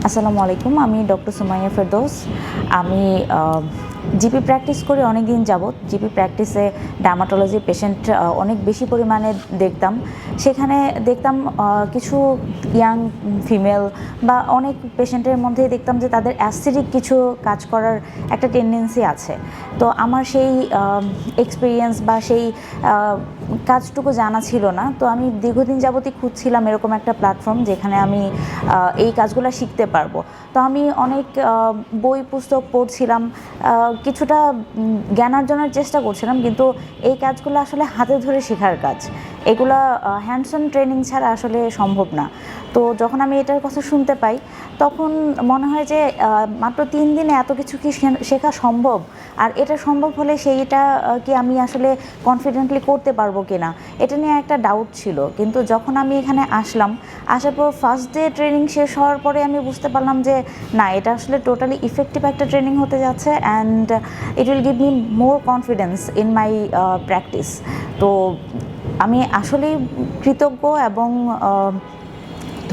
আসসালামু আলাইকুম, আমি ডক্টর সুমাইয়া ফেরদৌস। আমি জিপি প্র্যাকটিস করি অনেক দিন যাবৎ। জিপি প্র্যাকটিসে ডার্মাটোলজি পেশেন্ট অনেক বেশি পরিমাণে দেখতাম। সেখানে দেখতাম কিছু ইয়াং ফিমেল বা অনেক পেশেন্টের মধ্যেই দেখতাম যে তাদের অ্যাসিডিক কিছু কাজ করার একটা টেন্ডেন্সি আছে। তো আমার সেই এক্সপিরিয়েন্স বা সেই কাজটুকু জানা ছিল না। তো আমি দীর্ঘদিন যাবতই খুঁজছিলাম এরকম একটা প্ল্যাটফর্ম যেখানে আমি এই কাজগুলো শিখতে পারবো। তো আমি অনেক বই পুস্তক পড়ছিলাম, কিছুটা জ্ঞান অর্জনের চেষ্টা করছিলাম, কিন্তু এই কাজগুলো আসলে হাতে ধরে শেখার কাজ। এগুলা হ্যান্ডস অন ট্রেনিং ছাড়া আসলে সম্ভব না। তো যখন আমি এটার কথা শুনতে পাই তখন মনে হয় যে মাত্র 3 দিনে এত কিছু কি শেখা সম্ভব, আর এটা সম্ভব হলে সেইটা কি আমি আসলে কনফিডেন্টলি করতে পারবো কিনা, এটা নিয়ে একটা ডাউট ছিল। কিন্তু যখন আমি এখানে আসার পর ফার্স্ট ডে ট্রেনিং শেষ হওয়ার পরে আমি বুঝতে পারলাম যে না, এটা আসলে টোটালি ইফেক্টিভ একটা ট্রেনিং হতে যাচ্ছে, and it will give me more confidence in my practice. তো আমি আসলেই কৃতজ্ঞ এবং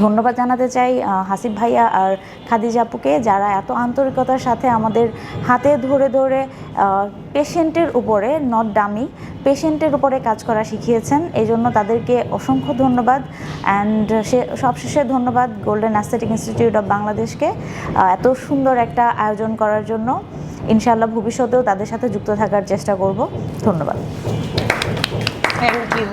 ধন্যবাদ জানাতে চাই হাসিব ভাইয়া আর খাদিজা আপুকে, যারা এত আন্তরিকতার সাথে আমাদের হাতে ধরে ধরে পেশেন্টের উপরে, নট ডামি, পেশেন্টের উপরে কাজ করা শিখিয়েছেন। এই জন্য তাদেরকে অসংখ্য ধন্যবাদ। অ্যান্ড সবশেষে ধন্যবাদ গোল্ডেন অ্যাস্থেটিক ইনস্টিটিউট অফ বাংলাদেশকে এত সুন্দর একটা আয়োজন করার জন্য। ইনশাআল্লাহ ভবিষ্যতেও তাদের সাথে যুক্ত থাকার চেষ্টা করব। ধন্যবাদ। Thank you.